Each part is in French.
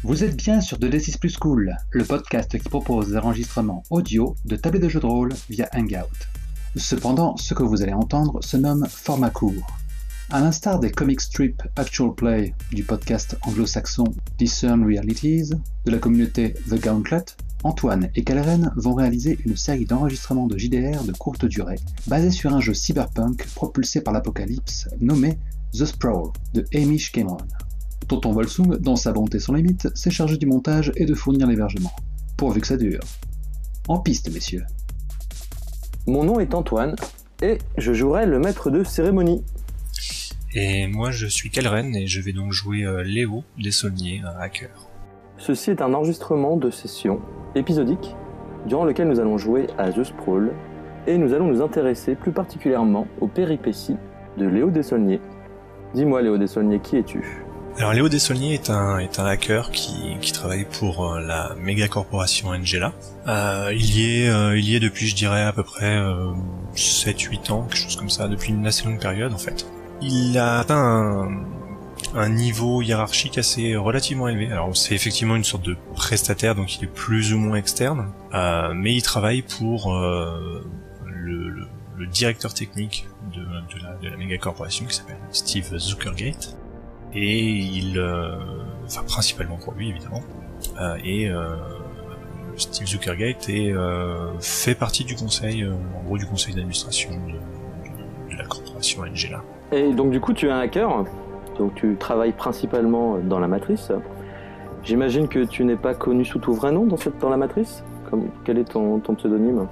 Vous êtes bien sur 2D6 Plus Cool, le podcast qui propose des enregistrements audio de tablets de jeux de rôle via Hangout. Cependant, ce que vous allez entendre se nomme format court. À l'instar des comic strip Actual Play du podcast anglo-saxon Discern Realities de la communauté The Gauntlet, Antoine et Kaleren vont réaliser une série d'enregistrements de JDR de courte durée basée sur un jeu cyberpunk propulsé par l'apocalypse nommé The Sprawl de Hamish Cameron. Tonton Volsung, dans sa bonté sans limite, s'est chargé du montage et de fournir l'hébergement. Pourvu que ça dure. En piste, messieurs. Mon nom est Antoine, et je jouerai le maître de cérémonie. Et moi je suis Kaleren et je vais donc jouer Léo Desaulniers, un hacker. Ceci est un enregistrement de session épisodique, durant lequel nous allons jouer à The Sprawl, et nous allons nous intéresser plus particulièrement aux péripéties de Léo Desaulniers. Dis-moi Léo Desaulniers, qui es-tu ? Alors Léo Desaulniers est un hacker qui travaille pour la méga corporation Angela. Il y est depuis, je dirais, à peu près 7-8 ans, quelque chose comme ça, depuis une assez longue période en fait. Il a atteint un niveau hiérarchique assez relativement élevé. Alors c'est effectivement une sorte de prestataire, donc il est plus ou moins externe, mais il travaille pour le directeur technique de la méga corporation qui s'appelle Steve Zuckergate. Et enfin principalement pour lui évidemment, Steve Zuckergate fait partie du conseil, en gros du conseil d'administration de la corporation Angela. Et donc du coup tu es un hacker, donc tu travailles principalement dans la matrice. J'imagine que tu n'es pas connu sous ton vrai nom dans la matrice. Quel est ton pseudonyme ?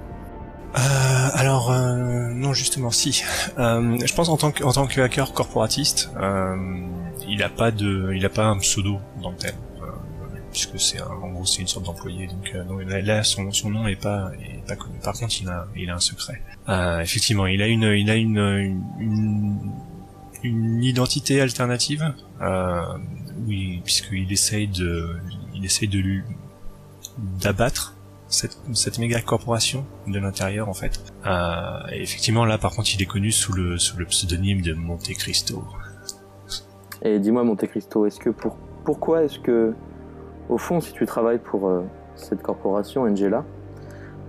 Alors non, justement si. Je pense en tant que hacker corporatiste, il a pas un pseudo dans le thème, puisque en gros c'est une sorte d'employé, donc non, là son nom est pas connu. Par contre il a un secret. Effectivement, il a une identité alternative, oui, puisqu'il essaye d'abattre cette méga corporation de l'intérieur en fait. Et effectivement là par contre il est connu sous le pseudonyme de Monte Cristo. Et dis-moi Monte Cristo, pourquoi est-ce que au fond si tu travailles pour cette corporation Angela,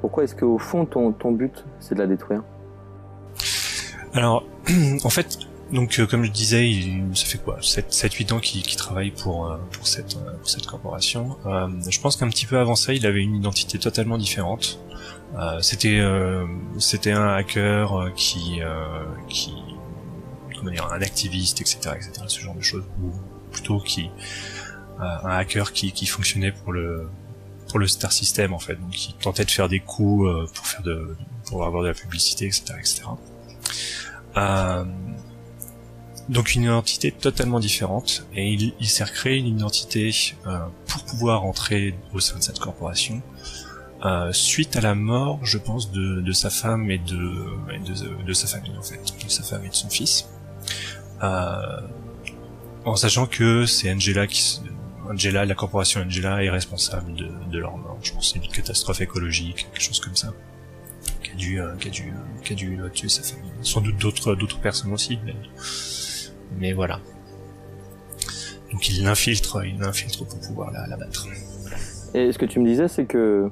pourquoi est-ce que au fond ton but c'est de la détruire ? Alors en fait donc comme je disais, ça fait quoi 7-8 ans qu'il travaille pour cette corporation. Je pense qu'un petit peu avant ça, il avait une identité totalement différente. C'était un hacker qui comment dire, un activiste, etc., ce genre de choses, ou plutôt un hacker qui fonctionnait pour le Star System en fait, donc qui tentait de faire des coups pour avoir de la publicité, etc. Donc une identité totalement différente, et il s'est recréé une identité pour pouvoir entrer au sein de cette corporation suite à la mort, je pense, de sa femme et de sa famille en fait, de sa femme et de son fils, en sachant que c'est la corporation Angela est responsable de leur mort. Je pense que c'est une catastrophe écologique, quelque chose comme ça, qui a dû tuer sa famille. Sans doute d'autres personnes aussi, mais voilà. Donc il l'infiltre pour pouvoir la battre. Et ce que tu me disais, c'est que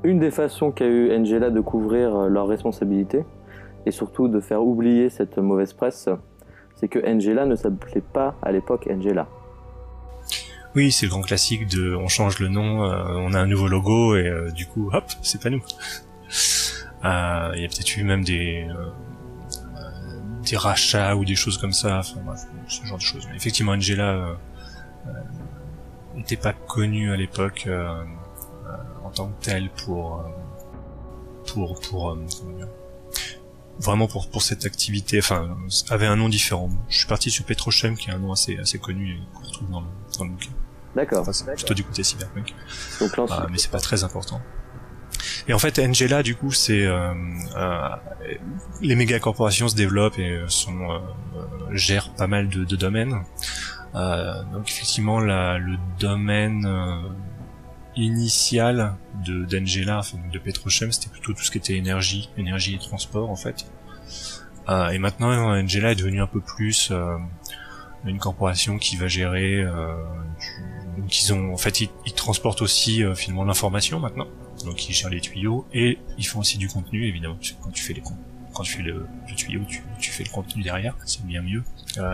une des façons qu'a eu Angela de couvrir leurs responsabilités, et surtout de faire oublier cette mauvaise presse, c'est que Angela ne s'appelait pas à l'époque Angela. Oui, c'est le grand classique de on change le nom, on a un nouveau logo et du coup hop, c'est pas nous. Il y a peut-être eu même des rachats ou des choses comme ça, enfin bref, ce genre de choses. Mais effectivement, Angela n'était pas connue à l'époque en tant que telle pour vraiment pour cette activité, enfin avait un nom différent. Je suis parti sur Petrochem qui est un nom assez connu et qu'on retrouve dans le bouquin. D'accord. Enfin, c'est plutôt du côté cyberpunk. Donc mais c'est pas très important. Et en fait, Angela, du coup, c'est les méga corporations se développent et gèrent pas mal de domaines. Donc effectivement, le domaine initial d'Angela, enfin de Petrochem, c'était plutôt tout ce qui était énergie et transport en fait. Et maintenant, Angela est devenue un peu plus une corporation qui va gérer Donc ils transportent aussi finalement l'information maintenant. Donc ils gèrent les tuyaux et ils font aussi du contenu évidemment. Quand tu fais le tuyau, tu fais le contenu derrière, c'est bien mieux.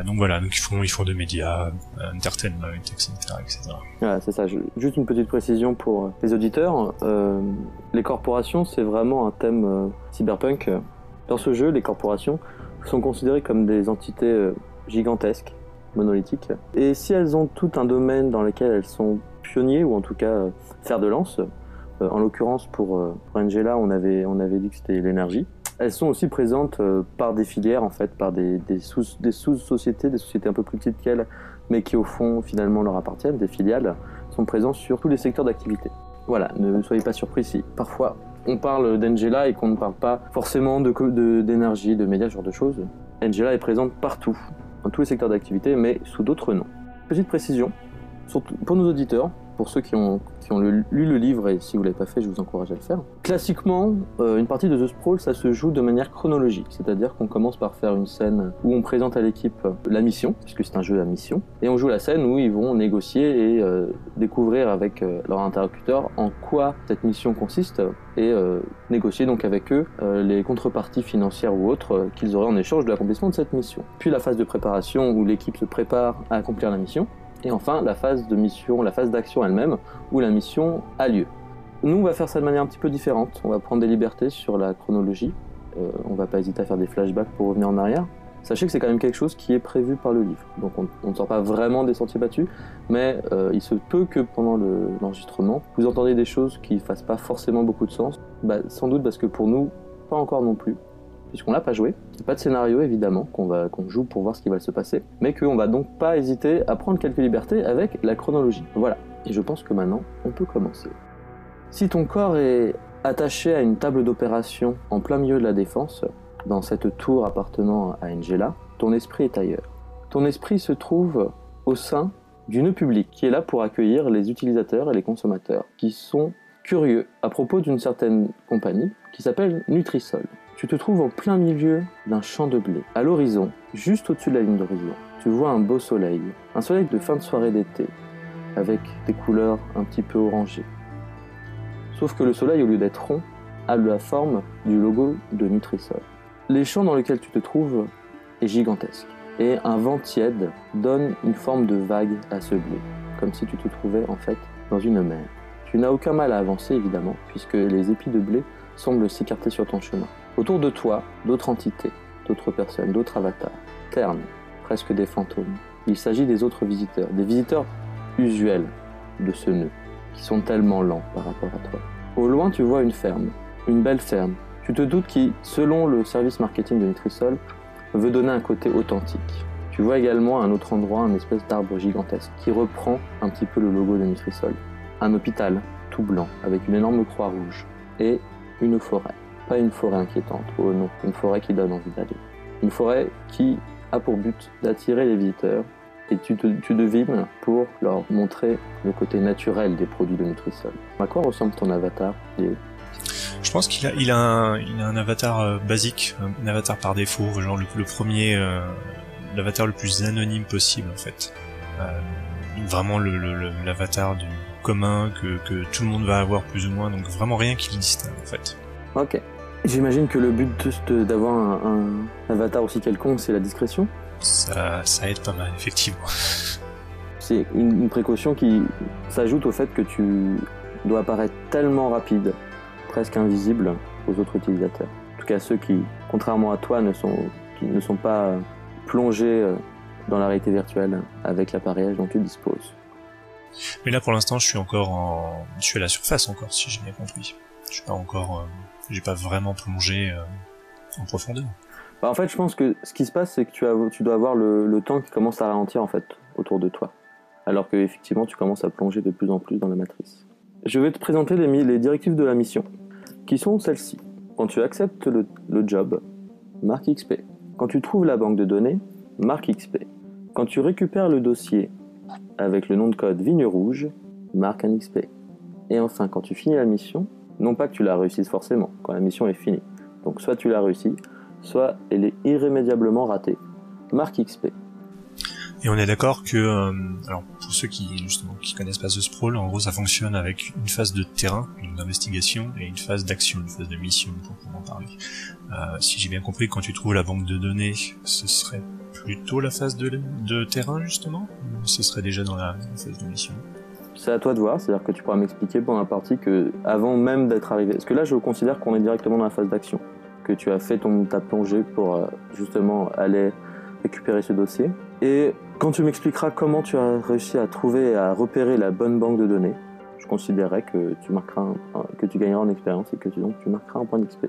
Donc voilà, donc ils font des médias, entertainment, etc., etc. Ouais, c'est ça. Juste une petite précision pour les auditeurs. Les corporations, c'est vraiment un thème cyberpunk. Dans ce jeu, les corporations sont considérées comme des entités gigantesques, monolithiques. Et si elles ont tout un domaine dans lequel elles sont pionniers, ou en tout cas fer de lance, en l'occurrence pour Angela, on avait dit que c'était l'énergie. Elles sont aussi présentes par des filières, en fait, par des sous-sociétés, des sociétés un peu plus petites qu'elles, mais qui au fond finalement leur appartiennent, des filiales, sont présentes sur tous les secteurs d'activité. Voilà, ne soyez pas surpris si parfois on parle d'Angela et qu'on ne parle pas forcément d'énergie, de médias, ce genre de choses. Angela est présente partout, dans tous les secteurs d'activité, mais sous d'autres noms. Petite précision, surtout pour nos auditeurs, pour ceux qui ont lu le livre, et si vous ne l'avez pas fait, je vous encourage à le faire. Classiquement, une partie de The Sprawl, ça se joue de manière chronologique, c'est-à-dire qu'on commence par faire une scène où on présente à l'équipe la mission, puisque c'est un jeu à mission, et on joue la scène où ils vont négocier et découvrir avec leur interlocuteur en quoi cette mission consiste, et négocier donc avec eux les contreparties financières ou autres qu'ils auraient en échange de l'accomplissement de cette mission. Puis la phase de préparation où l'équipe se prépare à accomplir la mission, et enfin la phase de mission, la phase d'action elle-même, où la mission a lieu. Nous, on va faire ça de manière un petit peu différente. On va prendre des libertés sur la chronologie. On va pas hésiter à faire des flashbacks pour revenir en arrière. Sachez que c'est quand même quelque chose qui est prévu par le livre. Donc on ne sort pas vraiment des sentiers battus, mais il se peut que pendant l'enregistrement, vous entendez des choses qui fassent pas forcément beaucoup de sens. Sans doute parce que pour nous, pas encore non plus. Puisqu'on l'a pas joué. Il n'y a pas de scénario évidemment qu'on joue pour voir ce qui va se passer, mais qu'on va donc pas hésiter à prendre quelques libertés avec la chronologie. Voilà. Et je pense que maintenant, on peut commencer. Si ton corps est attaché à une table d'opération en plein milieu de la défense, dans cette tour appartenant à Angela, ton esprit est ailleurs. Ton esprit se trouve au sein du nœud public qui est là pour accueillir les utilisateurs et les consommateurs qui sont curieux à propos d'une certaine compagnie qui s'appelle Nutrisol. Tu te trouves en plein milieu d'un champ de blé. À l'horizon, juste au-dessus de la ligne d'horizon, tu vois un beau soleil. Un soleil de fin de soirée d'été, avec des couleurs un petit peu orangées. Sauf que le soleil, au lieu d'être rond, a la forme du logo de Nutrisol. Les champs dans lesquels tu te trouves est gigantesque. Et un vent tiède donne une forme de vague à ce blé, comme si tu te trouvais en fait dans une mer. Tu n'as aucun mal à avancer évidemment, puisque les épis de blé semblent s'écarter sur ton chemin. Autour de toi, d'autres entités, d'autres personnes, d'autres avatars, ternes, presque des fantômes. Il s'agit des autres visiteurs, des visiteurs usuels de ce nœud, qui sont tellement lents par rapport à toi. Au loin, tu vois une ferme, une belle ferme. Tu te doutes qui, selon le service marketing de Nutrisol, veut donner un côté authentique. Tu vois également à un autre endroit un espèce d'arbre gigantesque qui reprend un petit peu le logo de Nutrisol. Un hôpital, tout blanc, avec une énorme croix rouge. Et une forêt. Pas une forêt inquiétante, oh non, une forêt qui donne envie d'aller. Une forêt qui a pour but d'attirer les visiteurs et tu devines pour leur montrer le côté naturel des produits de Nutrisol. À quoi ressemble ton avatar, Léo ? Je pense qu'il a un avatar basique, un avatar par défaut, genre le premier, l'avatar le plus anonyme possible en fait. Vraiment l'avatar du commun que tout le monde va avoir plus ou moins, donc vraiment rien qui le distingue en fait. Ok. J'imagine que le but d'avoir un avatar aussi quelconque, c'est la discrétion. Ça aide pas mal, effectivement. C'est une précaution qui s'ajoute au fait que tu dois apparaître tellement rapide, presque invisible aux autres utilisateurs. En tout cas, ceux qui, contrairement à toi, ne sont pas plongés dans la réalité virtuelle avec l'appareillage dont tu disposes. Mais là, pour l'instant, je suis à la surface encore, si j'ai bien compris. Je suis pas encore, j'ai pas vraiment plongé en profondeur. En fait, je pense que ce qui se passe, c'est que tu dois avoir le temps qui commence à ralentir en fait autour de toi, alors que effectivement, tu commences à plonger de plus en plus dans la matrice. Je vais te présenter les directives de la mission, qui sont celles-ci. Quand tu acceptes le job, marque XP. Quand tu trouves la banque de données, marque XP. Quand tu récupères le dossier avec le nom de code Vigne Rouge, marque un XP. Et enfin, quand tu finis la mission, non pas que tu la réussisses forcément, quand la mission est finie. Donc soit tu l'as réussi, soit elle est irrémédiablement ratée. Marque XP. Et on est d'accord que, alors pour ceux qui connaissent pas The Sprawl, en gros ça fonctionne avec une phase de terrain, donc d'investigation, et une phase d'action, une phase de mission, pour en parler. Si j'ai bien compris, quand tu trouves la banque de données, ce serait plutôt la phase de terrain justement, ou ce serait déjà dans la phase de mission? C'est à toi de voir, c'est-à-dire que tu pourras m'expliquer pendant la partie que avant même d'être arrivé, parce que là je considère qu'on est directement dans la phase d'action, que tu as fait ta plongée pour justement aller récupérer ce dossier. Et quand tu m'expliqueras comment tu as réussi à trouver et à repérer la bonne banque de données, je considérerais que tu gagneras en expérience et que tu marqueras un point d'XP.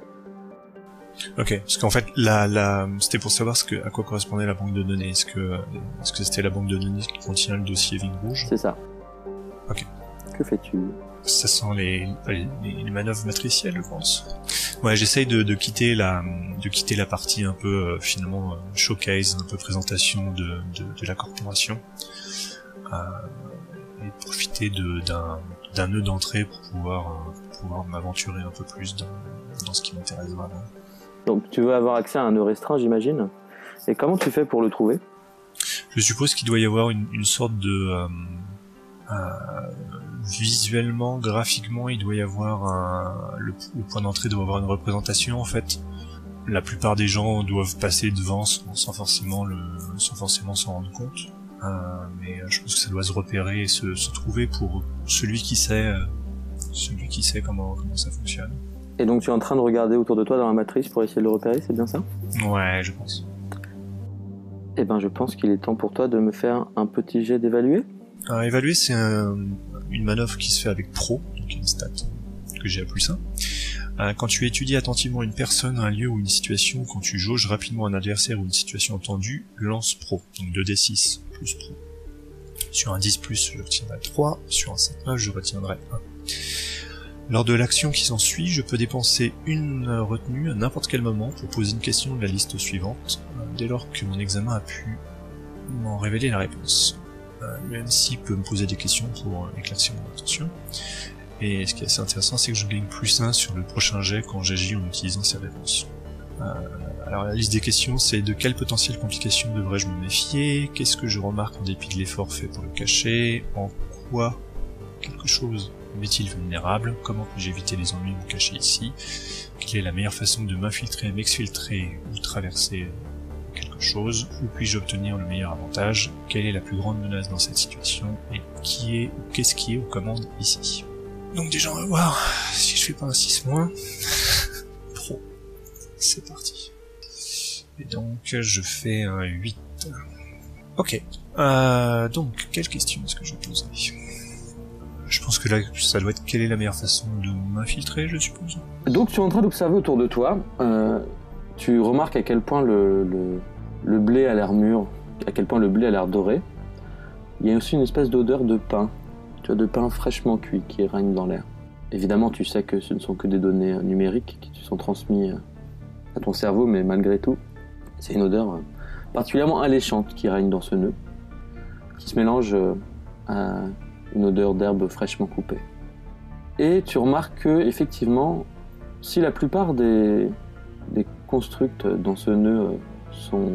Ok, parce qu'en fait, c'était pour savoir à quoi correspondait la banque de données. Est-ce que c'était la banque de données qui contient le dossier Vigne Rouge? C'est ça. Ok. Que fais-tu? Ça sent les manœuvres matricielles, je pense. Ouais, j'essaye de quitter la partie un peu finalement showcase, un peu présentation de la corporation, et profiter d'un nœud d'entrée pour pouvoir m'aventurer un peu plus dans ce qui m'intéresse vraiment. Donc tu veux avoir accès à un nœud restreint, j'imagine. Et comment tu fais pour le trouver? Je suppose qu'il doit y avoir une sorte de visuellement, graphiquement, il doit y avoir le point d'entrée doit avoir une représentation en fait. La plupart des gens doivent passer devant sans forcément s'en rendre compte. Mais je pense que ça doit se repérer et se trouver pour celui qui sait comment ça fonctionne. Et donc tu es en train de regarder autour de toi dans la matrice pour essayer de le repérer, c'est bien ça? Ouais, je pense. Eh ben je pense qu'il est temps pour toi de me faire un petit jet d'évaluer. Alors, évaluer, c'est une manœuvre qui se fait avec Pro, donc une stat que j'ai à +1. Quand tu étudies attentivement une personne, un lieu ou une situation, quand tu jauges rapidement un adversaire ou une situation tendue, lance Pro, donc 2d6 plus Pro. Sur un 10+, je retiendrai 3, sur un 7-9, je retiendrai 1. Lors de l'action qui s'ensuit, je peux dépenser une retenue à n'importe quel moment pour poser une question de la liste suivante, dès lors que mon examen a pu m'en révéler la réponse. Le MC peut me poser des questions pour éclaircir mon attention. Et ce qui est assez intéressant, c'est que je gagne +1 sur le prochain jet quand j'agis en utilisant ces réponses. Alors la liste des questions, c'est de quelles potentielles complications devrais-je me méfier, qu'est-ce que je remarque en dépit de l'effort fait pour le cacher, en quoi quelque chose m'est-il vulnérable, comment puis-je éviter les ennuis de me cacher ici, quelle est la meilleure façon de m'infiltrer, m'exfiltrer ou traverser quelque chose, où puis-je obtenir le meilleur avantage, quelle est la plus grande menace dans cette situation, et qu'est-ce qui est aux commandes ici. Donc déjà on va voir si je fais pas un 6-. Pro. C'est parti. Et donc je fais un 8. Ok. Donc quelle question est-ce que je poserai? Je pense que là ça doit être quelle est la meilleure façon de m'infiltrer, je suppose. Donc tu es en train d'observer autour de toi, tu remarques à quel point le blé a l'air mûr, à quel point le blé a l'air doré. Il y a aussi une espèce d'odeur de pain, tu vois, de pain fraîchement cuit qui règne dans l'air. Évidemment, tu sais que ce ne sont que des données numériques qui te sont transmises à ton cerveau, mais malgré tout, c'est une odeur particulièrement alléchante qui règne dans ce nœud, qui se mélange à une odeur d'herbe fraîchement coupée. Et tu remarques que, effectivement, si la plupart des constructs dans ce nœud sont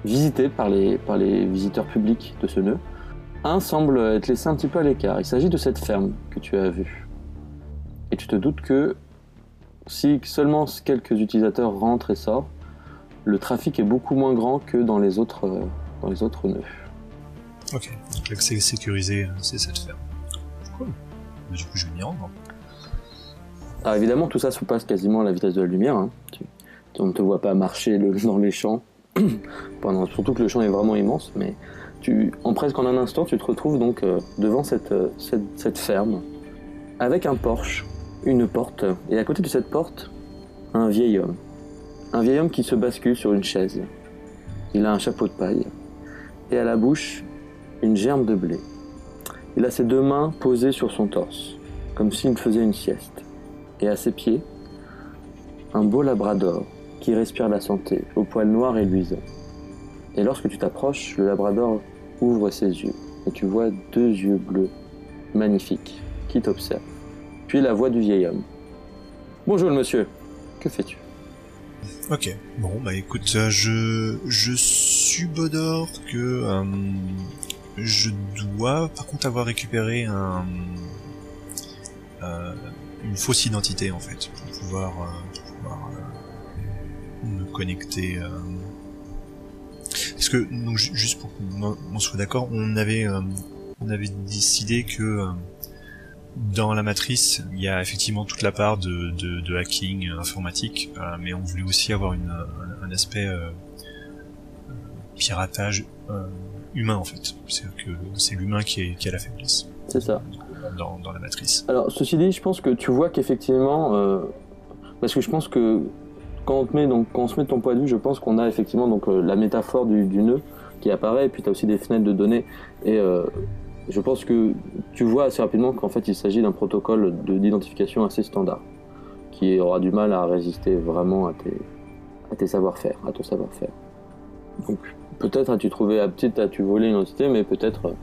visités par les visiteurs publics de ce nœud, un semble être laissé un petit peu à l'écart. Il s'agit de cette ferme que tu as vue. Et tu te doutes que si seulement quelques utilisateurs rentrent et sortent, le trafic est beaucoup moins grand que dans les autres nœuds. Ok, donc l'accès sécurisé, c'est cette ferme. Cool. Mais du coup, je vais m'y rendre. Alors évidemment, tout ça se passe quasiment à la vitesse de la lumière. Hein. On ne te voit pas marcher dans les champs, surtout que le champ est vraiment immense, mais presque en un instant, tu te retrouves donc devant cette ferme, avec un porche, une porte, et à côté de cette porte, un vieil homme. Un vieil homme qui se bascule sur une chaise. Il a un chapeau de paille, et à la bouche, une germe de blé. Il a ses deux mains posées sur son torse, comme s'il faisait une sieste. Et à ses pieds, un beau labrador qui respire la santé, aux poils noirs et luisants. Et lorsque tu t'approches, le labrador ouvre ses yeux, et tu vois deux yeux bleus, magnifiques, qui t'observent. Puis la voix du vieil homme. « Bonjour monsieur, que fais-tu » Ok, bon bah écoute, je subodore que je dois par contre avoir récupéré une fausse identité en fait pour pouvoir me connecter. Parce que donc juste pour qu'on soit d'accord, on avait décidé que dans la matrice, il y a effectivement toute la part de hacking informatique, mais on voulait aussi avoir un aspect piratage humain en fait. C'est-à-dire que c'est l'humain qui a la faiblesse. C'est ça. Dans la matrice. Alors, ceci dit, je pense que tu vois qu'effectivement, parce que je pense que quand on se met de ton point de vue, je pense qu'on a effectivement donc la métaphore du nœud qui apparaît, et puis tu as aussi des fenêtres de données, et je pense que tu vois assez rapidement qu'en fait il s'agit d'un protocole d'identification assez standard, qui aura du mal à résister vraiment à tes savoir-faire, à ton savoir-faire. Donc peut-être as-tu volé une identité, mais peut-être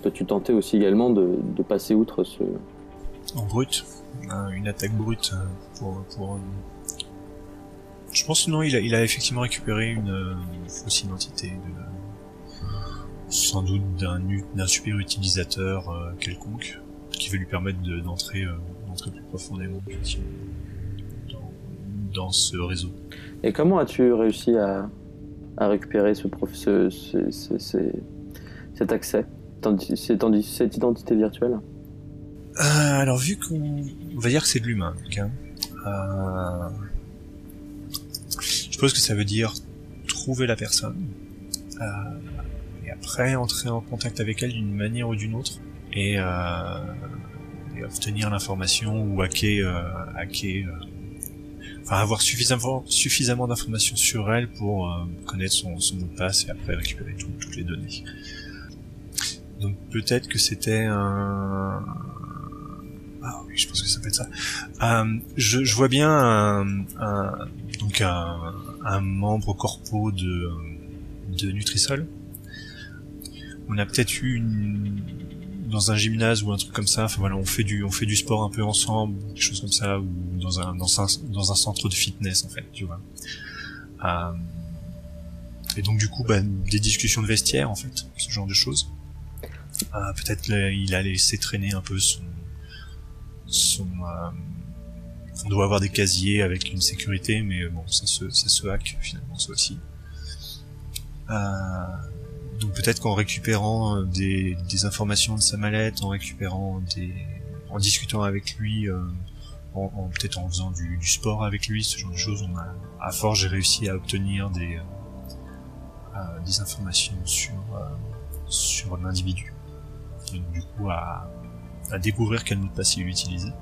peux-tu tenter aussi également de passer outre ce... En brut, une attaque brute pour je pense que non, il a effectivement récupéré une fausse identité sans doute d'un super utilisateur quelconque qui va lui permettre d'entrer plus profondément dans ce réseau. Et comment as-tu réussi à récupérer cet accès, cette identité virtuelle? Alors vu qu'on va dire que c'est de l'humain, donc, je suppose que ça veut dire trouver la personne, et après entrer en contact avec elle d'une manière ou d'une autre, et obtenir l'information ou avoir suffisamment d'informations sur elle pour connaître son mot de passe et après récupérer toutes les données. Donc peut-être que c'était un... Ah oui, je pense que ça peut être ça. Je vois bien un membre corpo de Nutrisol. On a peut-être eu dans un gymnase ou un truc comme ça. Enfin voilà, on fait du sport un peu ensemble, des choses comme ça, ou dans un centre de fitness en fait, tu vois. Et donc du coup, des discussions de vestiaire en fait, ce genre de choses. Peut-être il a laissé traîner un peu on doit avoir des casiers avec une sécurité, mais bon, ça se hack finalement, ça aussi. Donc peut-être qu'en récupérant des informations de sa mallette, en discutant avec lui, peut-être en faisant du sport avec lui, ce genre de choses, à force j'ai réussi à obtenir des informations sur l'individu. Et donc, du coup à découvrir quel mot de passe il utilisait.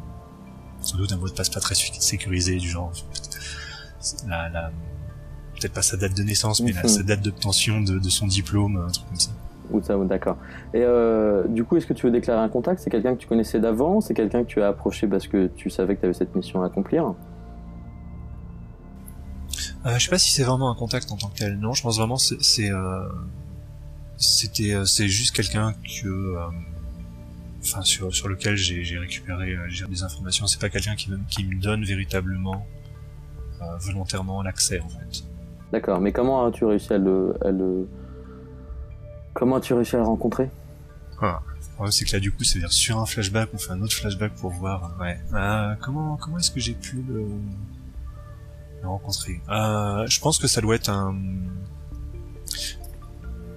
Sans doute un mot de passe pas très sécurisé, du genre peut-être pas sa date de naissance, mais sa date d'obtention de son diplôme, un truc comme ça. Ou ça, d'accord. Et du coup, est-ce que tu veux déclarer un contact? C'est quelqu'un que tu connaissais d'avant? C'est quelqu'un que tu as approché parce que tu savais que tu avais cette mission à accomplir? Je sais pas si c'est vraiment un contact en tant que tel. Non, je pense vraiment c'est juste quelqu'un que sur lequel j'ai récupéré des informations. C'est pas quelqu'un qui me donne véritablement volontairement l'accès en fait. D'accord, mais comment as-tu réussi comment as-tu réussi à le rencontrer? C'est que là du coup c'est sur un flashback, on fait un autre flashback pour voir comment est-ce que j'ai pu le rencontrer. Je pense que ça doit être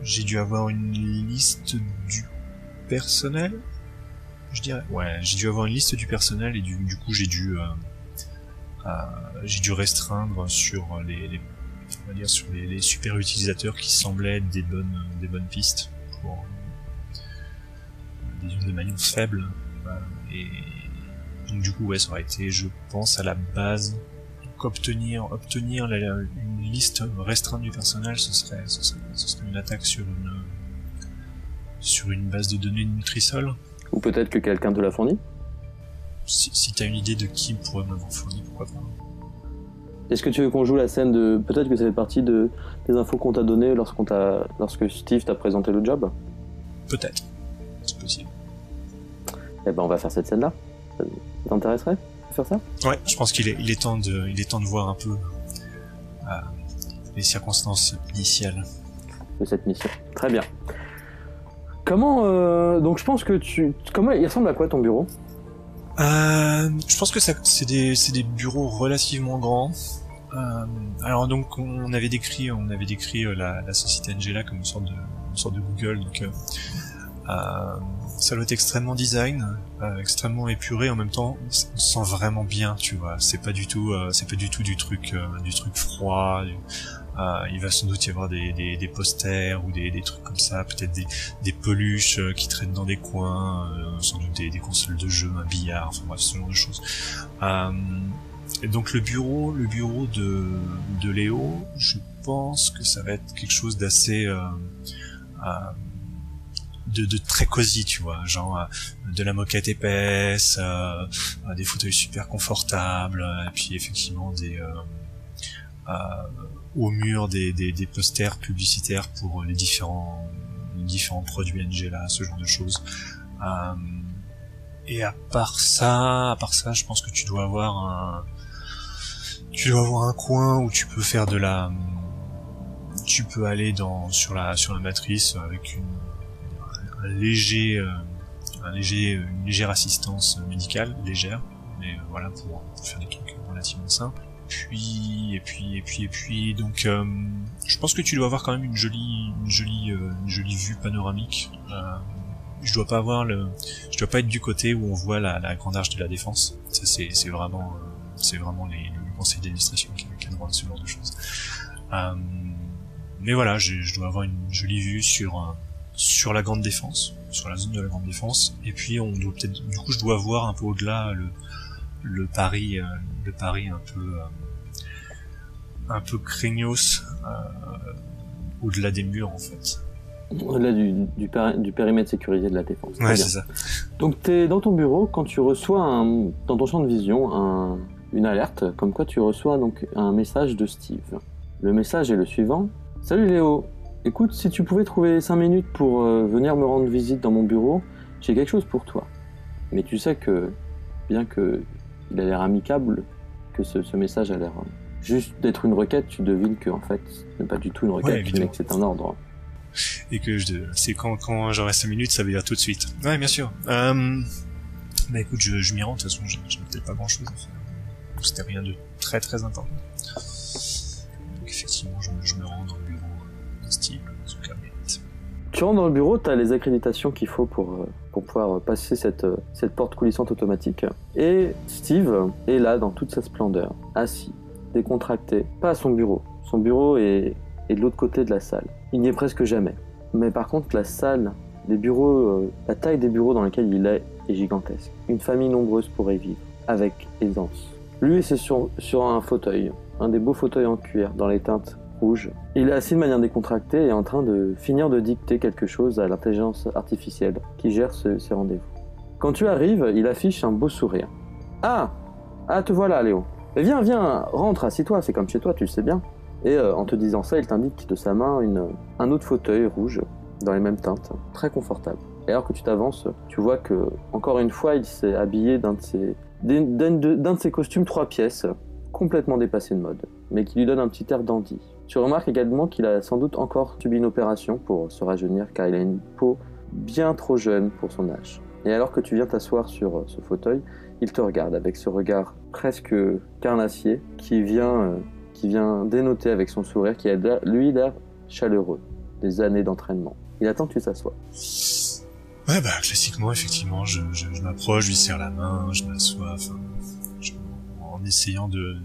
j'ai dû avoir une liste du personnel, je dirais. Ouais, j'ai dû avoir une liste du personnel et du coup j'ai dû restreindre sur les super utilisateurs qui semblaient être des bonnes pistes pour des maillons faibles. Et donc du coup ça aurait été, je pense, à la base, donc obtenir une liste restreinte du personnel, ce serait une attaque sur une base de données de Nutrisol. Ou peut-être que quelqu'un te l'a fourni? Si t'as une idée de qui pourrait m'avoir fourni, pourquoi pas. Est-ce que tu veux qu'on joue la scène de... Peut-être que ça fait partie des infos qu'on t'a données lorsque Steve t'a présenté le job? Peut-être. C'est possible. Eh ben on va faire cette scène-là. Ça t'intéresserait de faire ça? Ouais, je pense qu'il est temps de voir un peu les circonstances initiales. de cette mission. Très bien. Comment donc je pense que comment il ressemble à quoi ton bureau? Je pense que c'est des bureaux relativement grands. Alors donc on avait décrit la société Angela comme une sorte de Google, donc ça doit être extrêmement design, extrêmement épuré, en même temps on se sent vraiment bien, tu vois. C'est pas du tout du truc froid. Il va sans doute y avoir des posters ou des trucs comme ça, peut-être des peluches qui traînent dans des coins, sans doute des consoles de jeux, un billard, enfin bref, ce genre de choses. Et donc le bureau de Léo, je pense que ça va être quelque chose d'assez de très cosy, tu vois, genre de la moquette épaisse, des fauteuils super confortables, et puis effectivement au mur des posters publicitaires pour les différents produits Angela, ce genre de choses. Et à part ça, je pense que tu dois avoir un coin où tu peux faire tu peux aller sur la matrice avec une légère assistance médicale, légère, mais voilà, pour faire des trucs relativement simples. Et puis donc je pense que tu dois avoir quand même une jolie vue panoramique. Je dois pas être du côté où on voit la grande arche de la Défense. Ça c'est vraiment les conseils d'administration qui ont droit à ce genre de choses. Mais voilà, je dois avoir une jolie vue sur la grande Défense, sur la zone de la grande Défense, et puis on doit peut-être, du coup je dois voir un peu au-delà le Paris un peu craignos, au-delà des murs en fait. Au-delà du périmètre sécurisé de la Défense. Ouais, c'est ça. Donc t'es dans ton bureau, quand tu reçois dans ton champ de vision une alerte, comme quoi tu reçois donc un message de Steve. Le message est le suivant. Salut Léo, écoute, si tu pouvais trouver 5 minutes pour venir me rendre visite dans mon bureau, j'ai quelque chose pour toi. Mais tu sais que, bien que il a l'air amicable, que ce message a l'air juste d'être une requête, tu devines que en fait ce n'est pas du tout une requête, mais que c'est un ordre. Et que c'est quand j'aurai 5 minutes, ça veut dire tout de suite. Ouais, bien sûr. Bah écoute, je m'y rends, de toute façon, j'ai peut-être pas grand chose à faire. Donc c'était rien de très très important. Donc effectivement, je me rends dans le bureau de Steve, sous camionnette. Tu rentres dans le bureau, tu as les accréditations qu'il faut pour pouvoir passer cette porte coulissante automatique. Et Steve est là dans toute sa splendeur, assis, décontracté, pas à son bureau. Son bureau est de l'autre côté de la salle. Il n'y est presque jamais. Mais par contre, la salle, les bureaux, la taille des bureaux dans lesquels il est gigantesque. Une famille nombreuse pourrait y vivre, avec aisance. Lui, c'est sur un fauteuil, un des beaux fauteuils en cuir, dans les teintes rouges. Il est assis de manière décontractée et en train de finir de dicter quelque chose à l'intelligence artificielle qui gère ses rendez-vous. Quand tu arrives, il affiche un beau sourire. Ah, te voilà, Léo. Mais viens, rentre, assis-toi, c'est comme chez toi, tu le sais bien. Et en te disant ça, il t'indique de sa main un autre fauteuil rouge, dans les mêmes teintes, très confortable. Et alors que tu t'avances, tu vois que, encore une fois, il s'est habillé d'un de ses costumes 3 pièces, complètement dépassé de mode, mais qui lui donne un petit air dandy. Tu remarques également qu'il a sans doute encore subi une opération pour se rajeunir, car il a une peau bien trop jeune pour son âge. Et alors que tu viens t'asseoir sur ce fauteuil, il te regarde avec ce regard presque carnassier qui vient dénoter avec son sourire, qui a lui l'air chaleureux, des années d'entraînement. Il attend que tu s'assoies. Ouais, classiquement, effectivement, je m'approche, je lui serre la main, je m'assois, en essayant de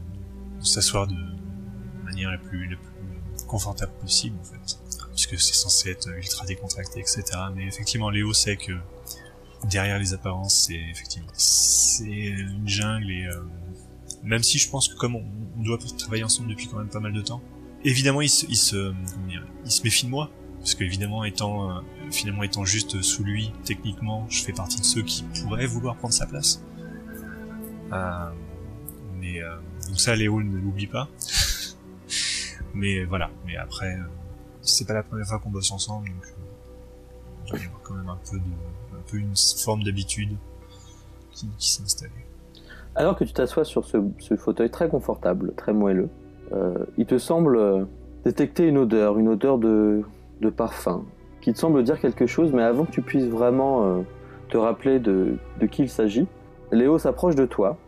s'asseoir de manière la plus confortable possible, en fait. Puisque c'est censé être ultra décontracté, etc. Mais effectivement, Léo sait que derrière les apparences, c'est une jungle et même si je pense que comme on doit travailler ensemble depuis quand même pas mal de temps, évidemment il se méfie de moi, parce que évidemment étant juste sous lui, techniquement, je fais partie de ceux qui pourraient vouloir prendre sa place. Donc ça, Léo ne l'oublie pas. Mais voilà. Mais après, c'est pas la première fois qu'on bosse ensemble, donc il doit y avoir quand même un peu une forme d'habitude qui s'est installée. Alors que tu t'assois sur ce fauteuil très confortable, très moelleux, il te semble détecter une odeur de parfum qui te semble dire quelque chose, mais avant que tu puisses vraiment te rappeler de qui il s'agit, Léo s'approche de toi.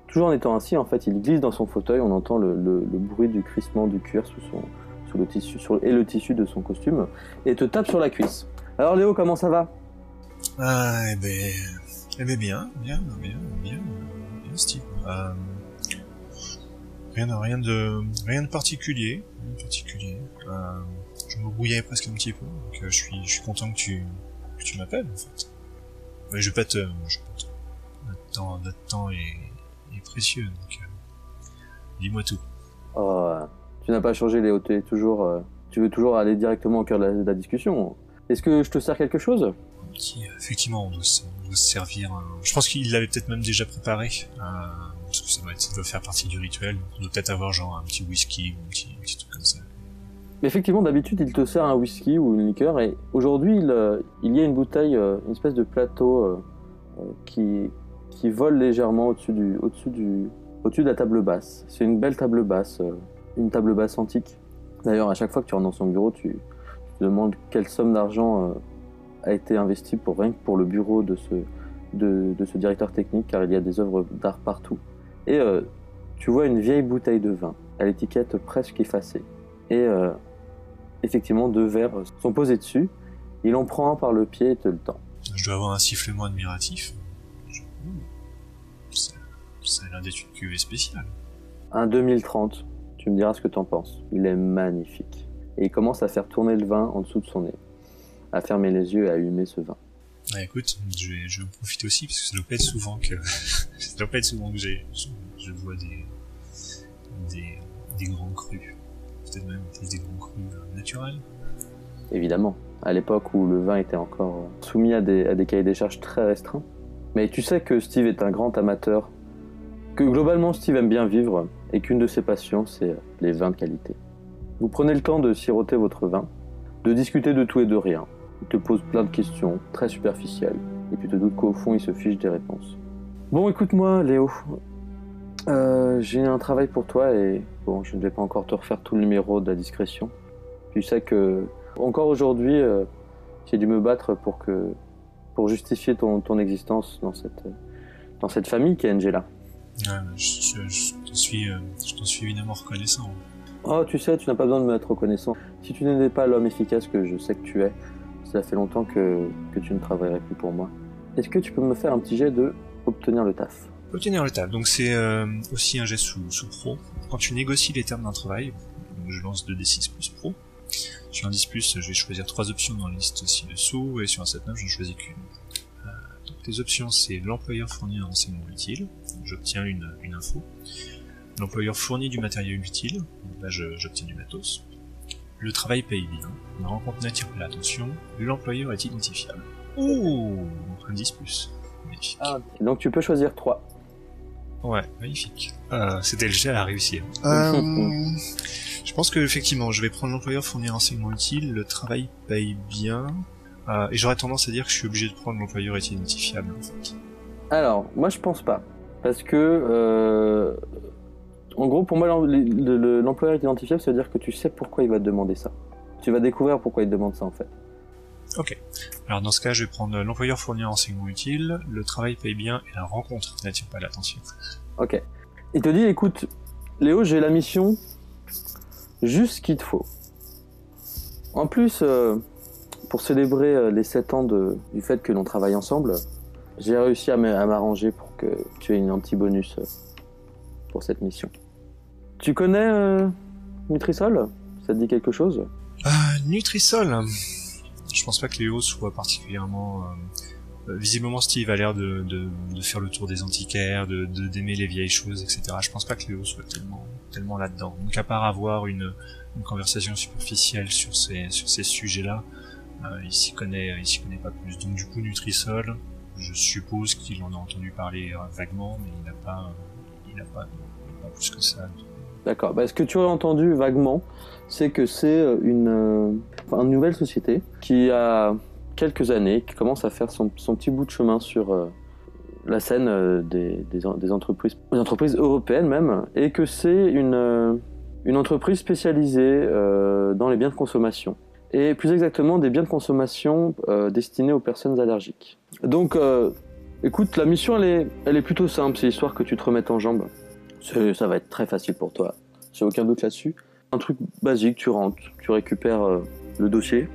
Toujours en étant assis, en fait, il glisse dans son fauteuil, on entend le bruit du crissement du cuir sous le tissu, et le tissu de son costume, et te tape sur la cuisse. Alors Léo, comment ça va? Ah, bien, Steve. Rien de particulier. Je me brouillais presque un petit peu, donc je suis content que tu m'appelles, en fait. Mais je vais pas te... Notre temps est précieux, donc dis-moi tout. Oh, tu n'as pas changé, Léo, tu veux toujours aller directement au cœur de la discussion. Est-ce que je te sers quelque chose? Effectivement, on doit se servir... Je pense qu'il l'avait peut-être même déjà préparé, parce que ça doit faire partie du rituel. On doit peut-être avoir genre un petit whisky ou un petit truc comme ça. Effectivement, d'habitude, il te sert un whisky ou une liqueur, et aujourd'hui, il y a une bouteille, une espèce de plateau qui vole légèrement au-dessus de la table basse. C'est une belle table basse, une table basse antique. D'ailleurs, à chaque fois que tu rentres dans son bureau, tu te demandes quelle somme d'argent a été investie rien que pour le bureau de ce directeur technique, car il y a des œuvres d'art partout. Et tu vois une vieille bouteille de vin, à l'étiquette presque effacée. Et effectivement, 2 verres sont posés dessus. Il en prend un par le pied et te le tend. Je dois avoir un sifflement admiratif. Ça a l'air d'être une cuvée spéciale. Un 2030, tu me diras ce que t'en penses. Il est magnifique. Et il commence à faire tourner le vin en dessous de son nez, à fermer les yeux et à humer ce vin. Ah, écoute, je vais en profiter aussi, parce que ça doit pas être souvent que je bois des grands crus. Peut-être même plus des grands crus naturels. Évidemment, à l'époque où le vin était encore soumis à des cahiers des charges très restreints. Mais tu sais que Steve est un grand amateur, que globalement Steve aime bien vivre, et qu'une de ses passions, c'est les vins de qualité. Vous prenez le temps de siroter votre vin, de discuter de tout et de rien. Il te pose plein de questions, très superficielles, et tu te doutes qu'au fond, il se fiche des réponses. Bon, écoute-moi, Léo. J'ai un travail pour toi, et bon, je ne vais pas encore te refaire tout le numéro de la discrétion. Tu sais que, encore aujourd'hui, j'ai dû me battre pour justifier ton existence dans cette famille qui est Angela. Ouais, je t'en suis évidemment reconnaissant. Oh, tu sais, tu n'as pas besoin de me être reconnaissant. Si tu n'étais pas l'homme efficace que je sais que tu es, ça fait longtemps que tu ne travaillerais plus pour moi. Est-ce que tu peux me faire un petit jet de obtenir le taf? Obtenir le taf, donc c'est aussi un jet sous pro. Quand tu négocies les termes d'un travail, donc je lance 2d6 plus pro. Sur un 10+, je vais choisir 3 options dans la liste ci-dessous, et sur un 7-9, je ne choisis qu'une. Donc les options, c'est l'employeur fournit un renseignement utile, j'obtiens une info. L'employeur fournit du matériel utile, donc là j'obtiens du matos. Le travail paye bien, la rencontre n'attire pas l'attention, l'employeur est identifiable. Ouh, un 10+. Magnifique. Ah, donc tu peux choisir 3. Ouais, magnifique. C'était le jet à réussir. Je pense que effectivement, je vais prendre l'employeur fournir un renseignement utile, le travail paye bien, et j'aurais tendance à dire que je suis obligé de prendre l'employeur est identifiable en fait. Alors, moi je pense pas, parce que en gros pour moi l'employeur est identifiable, ça veut dire que tu sais pourquoi il va te demander ça. Tu vas découvrir pourquoi il te demande ça en fait. Ok. Alors dans ce cas, je vais prendre l'employeur fournit un renseignement utile, le travail paye bien et la rencontre n'attire pas l'attention. Ok. Il te dit, écoute, Léo, j'ai la mission juste ce qu'il te faut. En plus, pour célébrer les 7 ans du fait que l'on travaille ensemble, j'ai réussi à m'arranger pour que tu aies un petit bonus pour cette mission. Tu connais Nutrisol? Ça te dit quelque chose? Nutrisol. Je pense pas que Léo soit particulièrement... visiblement Steve a l'air de faire le tour des antiquaires, d'aimer les vieilles choses, etc. Je pense pas que Léo soit tellement là-dedans. Donc à part avoir une conversation superficielle sur ces sujets-là, il s'y connaît pas plus. Donc du coup Nutrisol, je suppose qu'il en a entendu parler vaguement, mais il n'a pas plus que ça. D'accord. Ce que tu aurais entendu vaguement, c'est que c'est une nouvelle société qui a quelques années, qui commence à faire son petit bout de chemin sur la scène des entreprises européennes même, et que c'est une entreprise spécialisée dans les biens de consommation. et plus exactement des biens de consommation destinés aux personnes allergiques. Donc, écoute, la mission elle est plutôt simple, c'est histoire que tu te remettes en jambes. Ça va être très facile pour toi, j'ai aucun doute là-dessus. Un truc basique, tu rentres, tu récupères le dossier,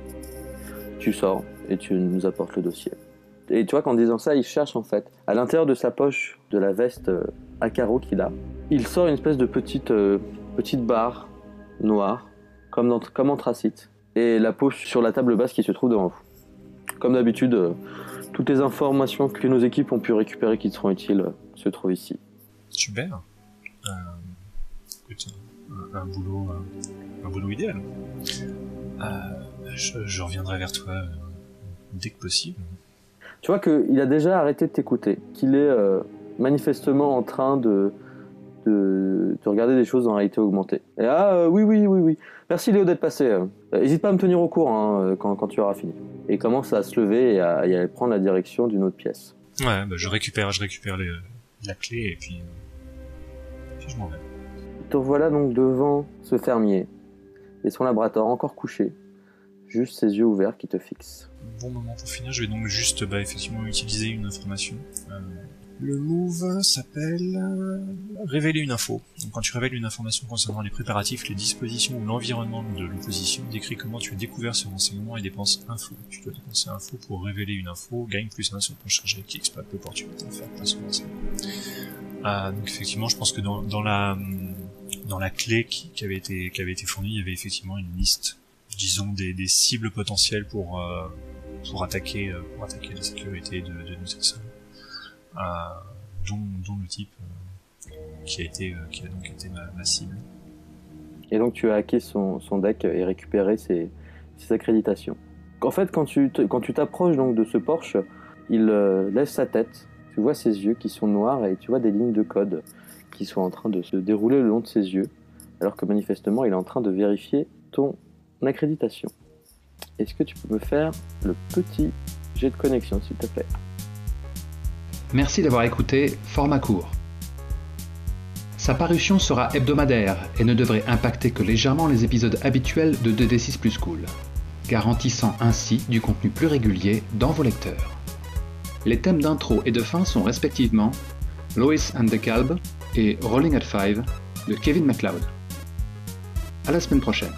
tu sors et tu nous apportes le dossier. Et tu vois qu'en disant ça, il cherche en fait, à l'intérieur de sa poche de la veste à carreaux qu'il a, il sort une espèce de petite barre noire, comme anthracite, et la pose sur la table basse qui se trouve devant vous. Comme d'habitude, toutes les informations que nos équipes ont pu récupérer qui seront utiles se trouvent ici. Super. Écoute, un boulot idéal. Je reviendrai vers toi dès que possible. Tu vois qu'il a déjà arrêté de t'écouter, qu'il est manifestement en train de regarder des choses en réalité augmentée. Et oui. Merci Léo d'être passé. N'hésite pas à me tenir au courant quand tu auras fini. Et il commence à se lever et à aller prendre la direction d'une autre pièce. Ouais, je récupère la clé et puis je m'en vais. Te revoilà donc devant ce fermier et son laboratoire encore couché, juste ses yeux ouverts qui te fixent. Bon moment pour finir, je vais donc juste effectivement utiliser une information. Le move s'appelle révéler une info. Donc quand tu révèles une information concernant les préparatifs, les dispositions ou l'environnement de l'opposition, décris comment tu as découvert ce renseignement et dépense info. Tu dois dépenser info pour révéler une info, gagne +1 sur ton chargé qui exploite l'opportunité de faire place au renseignement. Donc effectivement, je pense que dans la clé qui avait été fournie, il y avait effectivement une liste, disons des cibles potentielles pour attaquer la sécurité de nos sexes. Dont le type qui a donc été ma cible. Et donc tu as hacké son deck et récupéré ses accréditations. En fait, quand tu t'approches donc de ce Porsche, il lève sa tête, tu vois ses yeux qui sont noirs et tu vois des lignes de code qui sont en train de se dérouler le long de ses yeux, alors que manifestement il est en train de vérifier ton accréditation. Est-ce que tu peux me faire le petit jet de connexion, s'il te plaît ? Merci d'avoir écouté Format court. Sa parution sera hebdomadaire et ne devrait impacter que légèrement les épisodes habituels de 2D6 Plus Cool, garantissant ainsi du contenu plus régulier dans vos lecteurs. Les thèmes d'intro et de fin sont respectivement Lois and the Calb et Rolling at 5 de Kevin MacLeod. À la semaine prochaine.